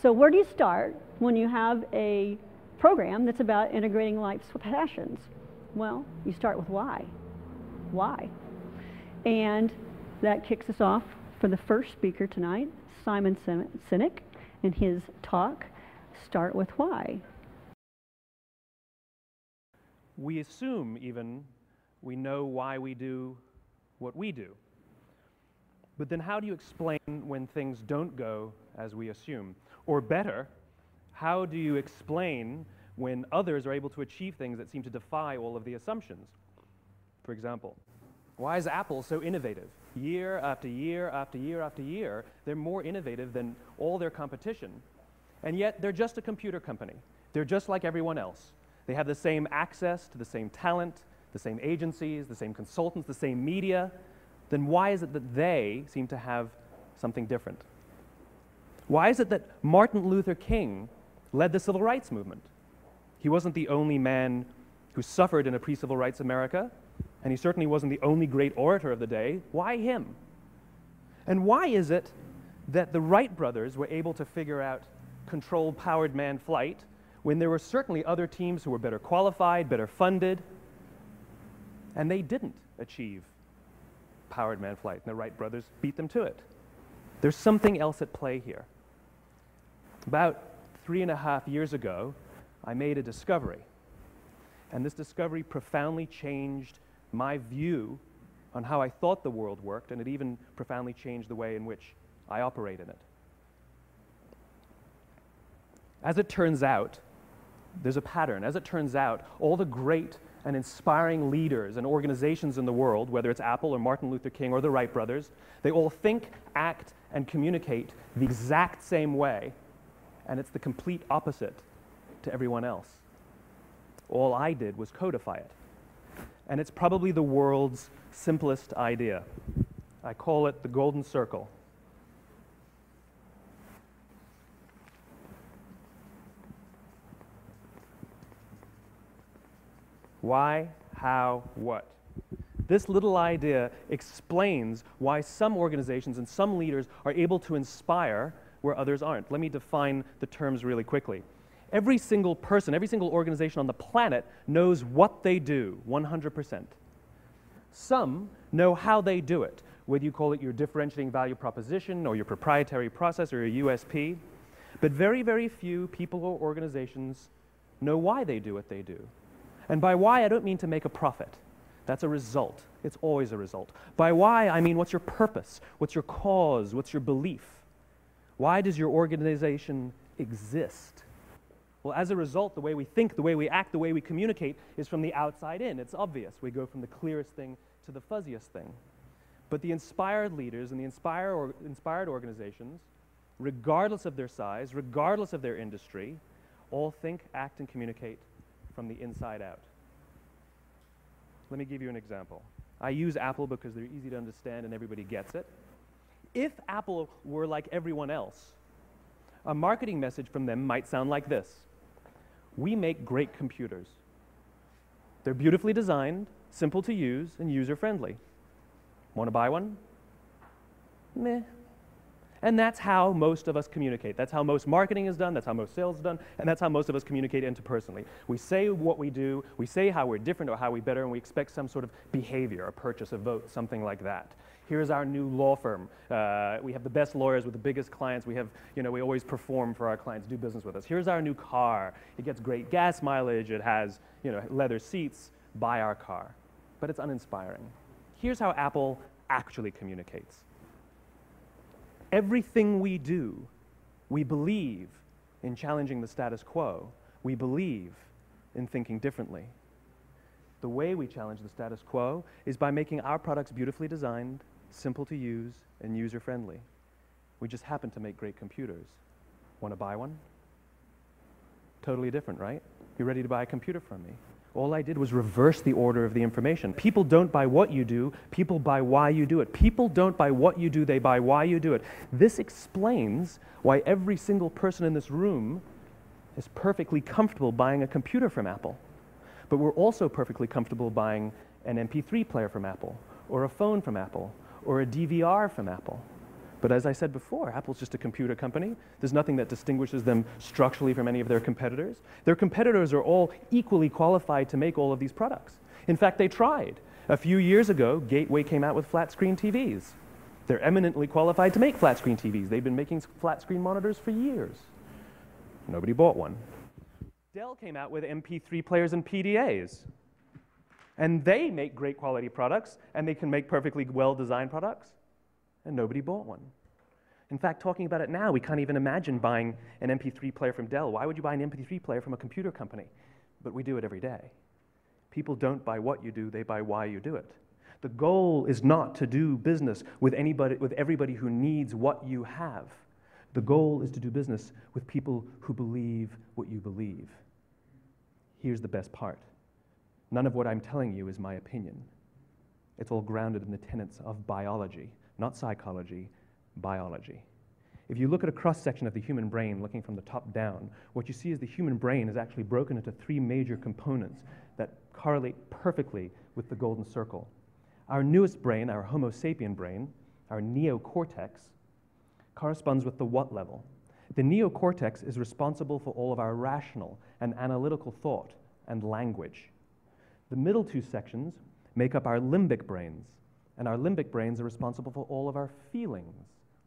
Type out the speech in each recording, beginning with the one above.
So where do you start when you have a program that's about integrating life's passions? Well, you start with why. Why? And that kicks us off for the first speaker tonight, Simon Sinek, in his talk, Start with Why. We assume even we know why we do what we do. But then how do you explain when things don't go as we assume? Or better, how do you explain when others are able to achieve things that seem to defy all of the assumptions? For example, why is Apple so innovative? Year after year after year after year, they're more innovative than all their competition. And yet they're just a computer company. They're just like everyone else. They have the same access to the same talent, the same agencies, the same consultants, the same media. Then why is it that they seem to have something different? Why is it that Martin Luther King led the civil rights movement? He wasn't the only man who suffered in a pre-civil rights America, and he certainly wasn't the only great orator of the day. Why him? And why is it that the Wright brothers were able to figure out controlled powered manned flight when there were certainly other teams who were better qualified, better funded, and they didn't achieve powered manned flight, and the Wright brothers beat them to it? There's something else at play here. About 3.5 years ago, I made a discovery, and this discovery profoundly changed my view on how I thought the world worked, and it even profoundly changed the way in which I operate in it. As it turns out, there's a pattern. As it turns out, all the great and inspiring leaders and organizations in the world, whether it's Apple or Martin Luther King or the Wright brothers, they all think, act, and communicate the exact same way, and it's the complete opposite to everyone else. All I did was codify it. And it's probably the world's simplest idea. I call it the golden circle. Why, how, what? This little idea explains why some organizations and some leaders are able to inspire where others aren't. Let me define the terms really quickly. Every single person, every single organization on the planet knows what they do, 100%. Some know how they do it, whether you call it your differentiating value proposition or your proprietary process or your USP. But very, very few people or organizations know why they do what they do. And by why, I don't mean to make a profit. That's a result. It's always a result. By why, I mean what's your purpose? What's your cause? What's your belief? Why does your organization exist? Well, as a result, the way we think, the way we act, the way we communicate is from the outside in. It's obvious. We go from the clearest thing to the fuzziest thing. But the inspired leaders and the inspired organizations, regardless of their size, regardless of their industry, all think, act, and communicate from the inside out. Let me give you an example. I use Apple because they're easy to understand and everybody gets it. If Apple were like everyone else, a marketing message from them might sound like this. We make great computers. They're beautifully designed, simple to use, and user-friendly. Want to buy one? Meh. And that's how most of us communicate. That's how most marketing is done, that's how most sales is done, and that's how most of us communicate interpersonally. We say what we do, we say how we're different or how we're better, and we expect some sort of behavior, a purchase, a vote, something like that. Here's our new law firm. We have the best lawyers with the biggest clients. We always perform for our clients, do business with us. Here's our new car. It gets great gas mileage. It has, leather seats. Buy our car. But it's uninspiring. Here's how Apple actually communicates. Everything we do, we believe in challenging the status quo. We believe in thinking differently. The way we challenge the status quo is by making our products beautifully designed, simple to use, and user-friendly. We just happen to make great computers. Want to buy one? Totally different, right? You're ready to buy a computer from me. All I did was reverse the order of the information. People don't buy what you do, people buy why you do it. People don't buy what you do, they buy why you do it. This explains why every single person in this room is perfectly comfortable buying a computer from Apple. But we're also perfectly comfortable buying an MP3 player from Apple, or a phone from Apple, or a DVR from Apple. But as I said before, Apple's just a computer company. There's nothing that distinguishes them structurally from any of their competitors. Their competitors are all equally qualified to make all of these products. In fact, they tried. A few years ago, Gateway came out with flat screen TVs. They're eminently qualified to make flat screen TVs. They've been making flat screen monitors for years. Nobody bought one. Dell came out with MP3 players and PDAs. And they make great quality products, and they can make perfectly well-designed products, and nobody bought one. In fact, talking about it now, we can't even imagine buying an MP3 player from Dell. Why would you buy an MP3 player from a computer company? But we do it every day. People don't buy what you do, they buy why you do it. The goal is not to do business with everybody who needs what you have. The goal is to do business with people who believe what you believe. Here's the best part. None of what I'm telling you is my opinion. It's all grounded in the tenets of biology, not psychology, biology. If you look at a cross-section of the human brain, looking from the top down, what you see is the human brain is actually broken into three major components that correlate perfectly with the golden circle. Our newest brain, our Homo sapien brain, our neocortex, corresponds with the what level. The neocortex is responsible for all of our rational and analytical thought and language. The middle two sections make up our limbic brains, and our limbic brains are responsible for all of our feelings,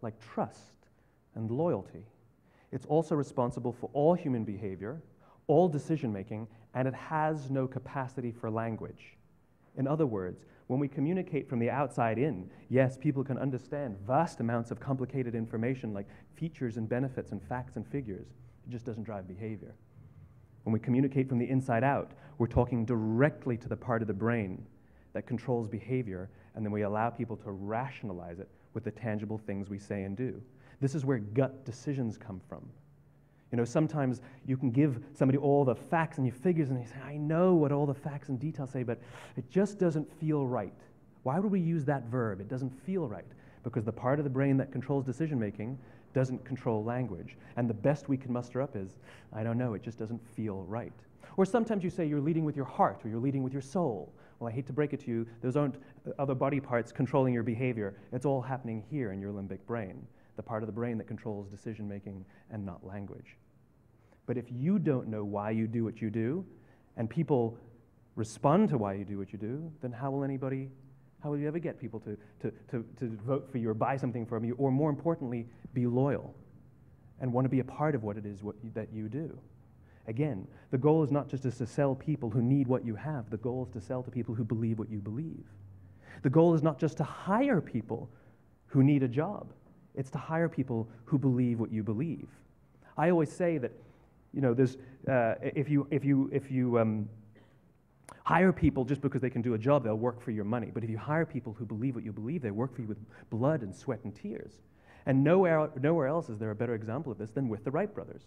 like trust and loyalty. It's also responsible for all human behavior, all decision-making, and it has no capacity for language. In other words, when we communicate from the outside in, yes, people can understand vast amounts of complicated information like features and benefits and facts and figures. It just doesn't drive behavior. When we communicate from the inside out, we're talking directly to the part of the brain that controls behavior, and then we allow people to rationalize it with the tangible things we say and do. This is where gut decisions come from. You know, sometimes you can give somebody all the facts and your figures, and they say, I know what all the facts and details say, but it just doesn't feel right. Why would we use that verb? It doesn't feel right. Because the part of the brain that controls decision-making doesn't control language. And the best we can muster up is, I don't know, it just doesn't feel right. Or sometimes you say you're leading with your heart, or you're leading with your soul. Well, I hate to break it to you, those aren't other body parts controlling your behavior. It's all happening here in your limbic brain, the part of the brain that controls decision-making and not language. But if you don't know why you do what you do, and people respond to why you do what you do, then how will you ever get people to vote for you or buy something from you, or more importantly, be loyal and want to be a part of what it is that you do? Again, the goal is not just to sell people who need what you have. The goal is to sell to people who believe what you believe. The goal is not just to hire people who need a job. It's to hire people who believe what you believe. I always say that, you know, there's if you hire people just because they can do a job, they'll work for your money. But if you hire people who believe what you believe, they work for you with blood and sweat and tears. And nowhere else is there a better example of this than with the Wright brothers.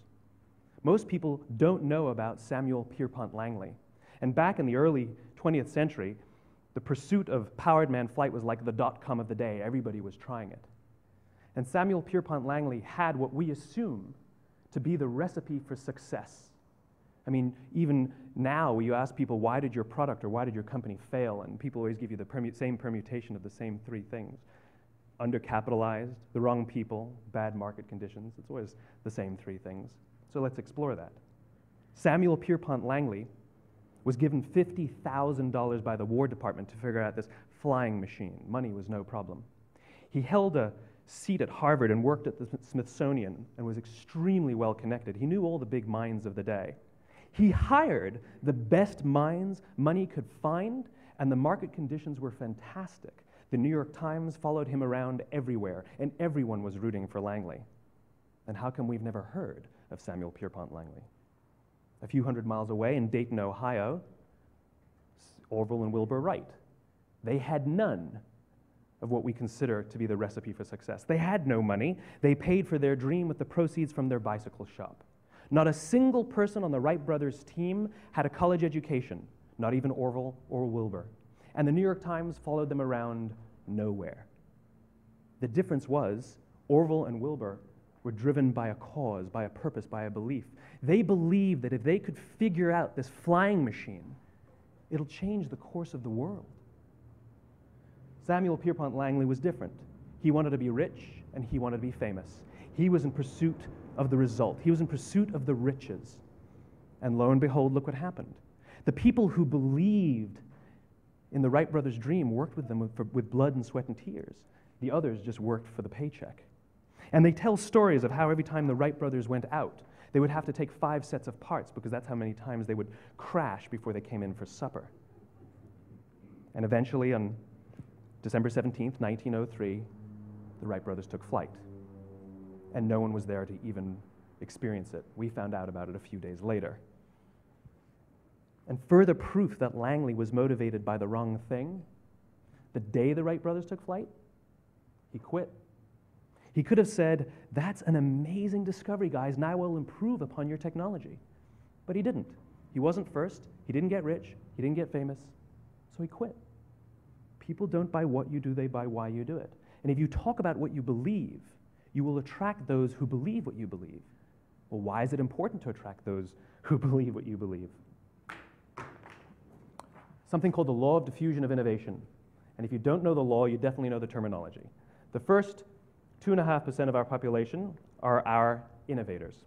Most people don't know about Samuel Pierpont Langley. And back in the early 20th century, the pursuit of powered man flight was like the dot-com of the day. Everybody was trying it. And Samuel Pierpont Langley had what we assume to be the recipe for success. I mean, even now, you ask people, why did your product or why did your company fail? And people always give you the same permutation of the same three things. Undercapitalized, the wrong people, bad market conditions. It's always the same three things. So let's explore that. Samuel Pierpont Langley was given $50,000 by the War Department to figure out this flying machine. Money was no problem. He held a seat at Harvard and worked at the Smithsonian and was extremely well connected. He knew all the big minds of the day. He hired the best minds money could find, and the market conditions were fantastic. The New York Times followed him around everywhere, and everyone was rooting for Langley. And how come we've never heard of Samuel Pierpont Langley? A few hundred miles away in Dayton, Ohio, Orville and Wilbur Wright. They had none of what we consider to be the recipe for success. They had no money. They paid for their dream with the proceeds from their bicycle shop. Not a single person on the Wright brothers' team had a college education, not even Orville or Wilbur. And the New York Times followed them around nowhere. The difference was Orville and Wilbur were driven by a cause, by a purpose, by a belief. They believed that if they could figure out this flying machine, it'll change the course of the world. Samuel Pierpont Langley was different. He wanted to be rich, and he wanted to be famous. He was in pursuit of the result. He was in pursuit of the riches. And lo and behold, look what happened. The people who believed in the Wright brothers' dream worked with them with blood and sweat and tears. The others just worked for the paycheck. And they tell stories of how every time the Wright brothers went out, they would have to take 5 sets of parts because that's how many times they would crash before they came in for supper. And eventually, on December 17th, 1903, the Wright brothers took flight. And no one was there to even experience it. We found out about it a few days later. And further proof that Langley was motivated by the wrong thing, the day the Wright brothers took flight, he quit. He could have said, "That's an amazing discovery, guys. Now we'll improve upon your technology." But he didn't. He wasn't first. He didn't get rich. He didn't get famous. So he quit. People don't buy what you do, they buy why you do it. And if you talk about what you believe, you will attract those who believe what you believe. Well, why is it important to attract those who believe what you believe? Something called the law of diffusion of innovation. And if you don't know the law, you definitely know the terminology. The first 2.5% of our population are our innovators.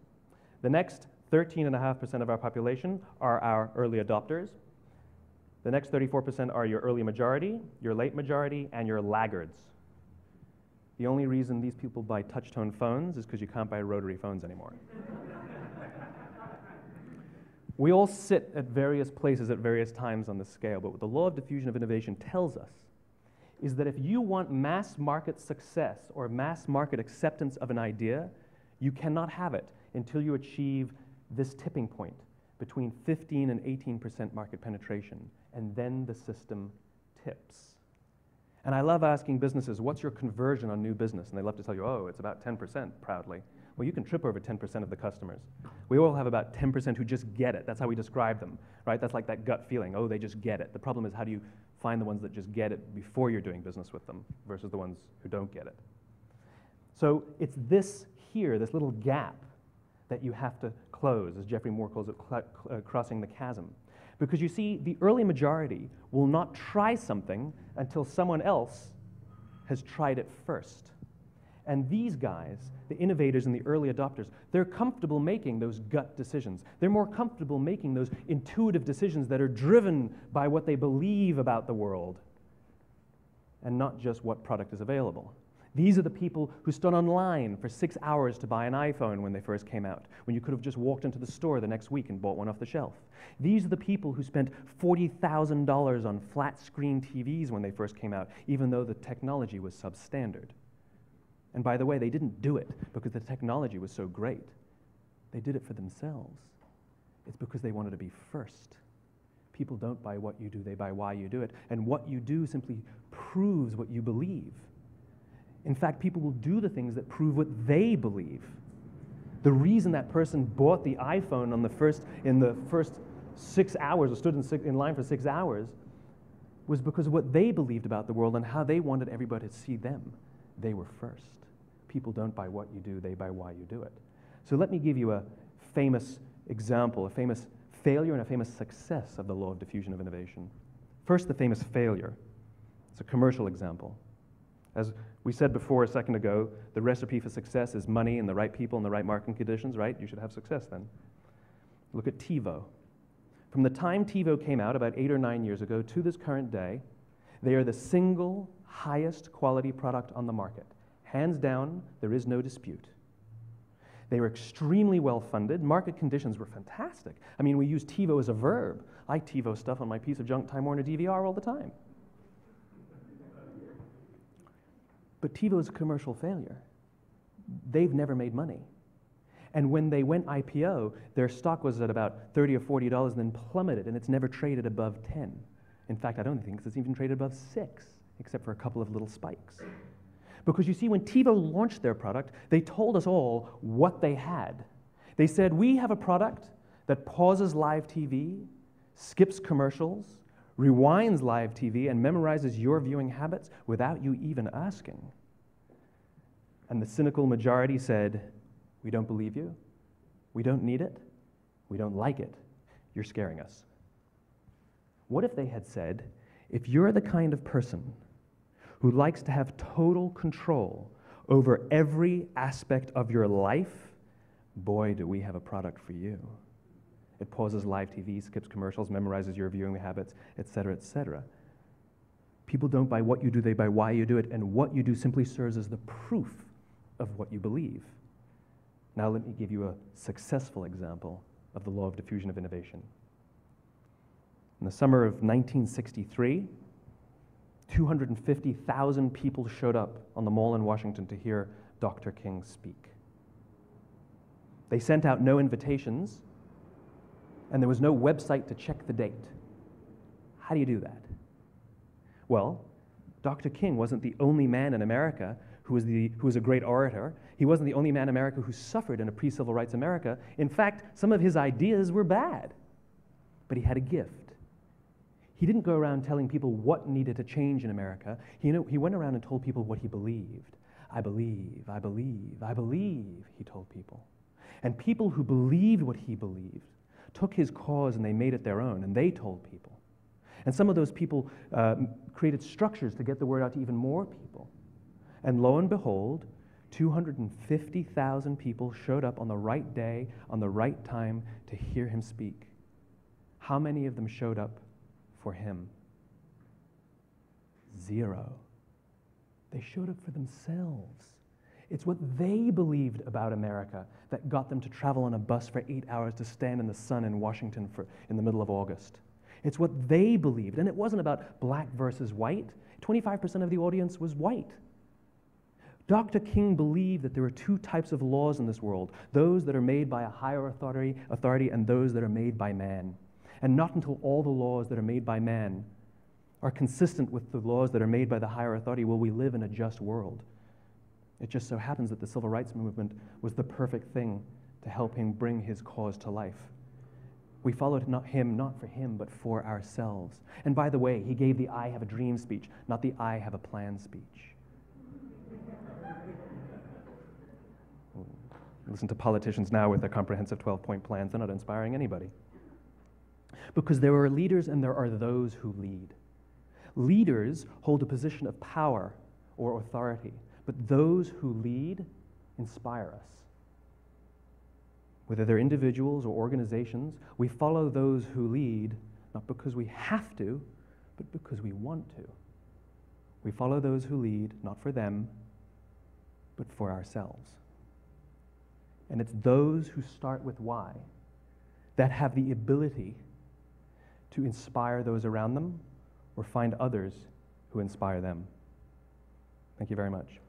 The next 13.5% of our population are our early adopters. The next 34% are your early majority, your late majority, and your laggards. The only reason these people buy touch-tone phones is because you can't buy rotary phones anymore. We all sit at various places at various times on the scale, but what the law of diffusion of innovation tells us is that if you want mass market success or mass market acceptance of an idea, you cannot have it until you achieve this tipping point between 15 and 18% market penetration, and then the system tips. And I love asking businesses, what's your conversion on new business? And they love to tell you, oh, it's about 10% proudly. Well, you can trip over 10% of the customers. We all have about 10% who just get it. That's how we describe them, right? That's like that gut feeling, oh, they just get it. The problem is, how do you find the ones that just get it before you're doing business with them versus the ones who don't get it? So it's this here, this little gap, that you have to close, as Geoffrey Moore calls it, crossing the chasm. Because you see, the early majority will not try something until someone else has tried it first. And these guys, the innovators and the early adopters, they're comfortable making those gut decisions. They're more comfortable making those intuitive decisions that are driven by what they believe about the world and not just what product is available. These are the people who stood online for 6 hours to buy an iPhone when they first came out, when you could have just walked into the store the next week and bought one off the shelf. These are the people who spent $40,000 on flat-screen TVs when they first came out, even though the technology was substandard. And by the way, they didn't do it because the technology was so great. They did it for themselves. It's because they wanted to be first. People don't buy what you do, they buy why you do it. And what you do simply proves what you believe. In fact, people will do the things that prove what they believe. The reason that person bought the iPhone in the first 6 hours, or stood in line for 6 hours, was because of what they believed about the world and how they wanted everybody to see them. They were first. People don't buy what you do, they buy why you do it. So let me give you a famous example, a famous failure and a famous success of the law of diffusion of innovation. First, the famous failure. It's a commercial example. As we said before a second ago, the recipe for success is money and the right people and the right marketing conditions, right? You should have success then. Look at TiVo. From the time TiVo came out about 8 or 9 years ago to this current day, they are the single highest quality product on the market. Hands down, there is no dispute. They were extremely well funded. Market conditions were fantastic. I mean, we use TiVo as a verb. I TiVo stuff on my piece of junk Time Warner DVR all the time. But TiVo is a commercial failure. They've never made money. And when they went IPO, their stock was at about $30 or $40 and then plummeted, and it's never traded above 10. In fact, I don't think it's even traded above 6, except for a couple of little spikes. Because you see, when TiVo launched their product, they told us all what they had. They said, we have a product that pauses live TV, skips commercials, rewinds live TV, and memorizes your viewing habits without you even asking. And the cynical majority said, we don't believe you, we don't need it, we don't like it, you're scaring us. What if they had said, if you're the kind of person who likes to have total control over every aspect of your life, boy, do we have a product for you. It pauses live TV, skips commercials, memorizes your viewing habits, etc., etc. People don't buy what you do, they buy why you do it, and what you do simply serves as the proof of what you believe. Now let me give you a successful example of the law of diffusion of innovation. In the summer of 1963, 250,000 people showed up on the Mall in Washington to hear Dr. King speak. They sent out no invitations, and there was no website to check the date. How do you do that? Well, Dr. King wasn't the only man in America who was a great orator. He wasn't the only man in America who suffered in a pre-civil rights America. In fact, some of his ideas were bad, but he had a gift. He didn't go around telling people what needed to change in America. He went around and told people what he believed. I believe, I believe, I believe, he told people. And people who believed what he believed took his cause and they made it their own, and they told people. And some of those people created structures to get the word out to even more people. And lo and behold, 250,000 people showed up on the right day, on the right time to hear him speak. How many of them showed up for him? 0. They showed up for themselves. It's what they believed about America that got them to travel on a bus for 8 hours to stand in the sun in Washington in the middle of August. It's what they believed, and it wasn't about black versus white. 25% of the audience was white. Dr. King believed that there are 2 types of laws in this world, those that are made by a higher authority and those that are made by man. And not until all the laws that are made by man are consistent with the laws that are made by the higher authority will we live in a just world. It just so happens that the civil rights movement was the perfect thing to help him bring his cause to life. We followed not for him, but for ourselves. And by the way, he gave the I have a dream speech, not the I have a plan speech. Listen to politicians now with their comprehensive 12-point plans. They're not inspiring anybody. Because there are leaders and there are those who lead. Leaders hold a position of power or authority, but those who lead inspire us. Whether they're individuals or organizations, we follow those who lead not because we have to, but because we want to. We follow those who lead not for them, but for ourselves. And it's those who start with why that have the ability to inspire those around them or find others who inspire them. Thank you very much.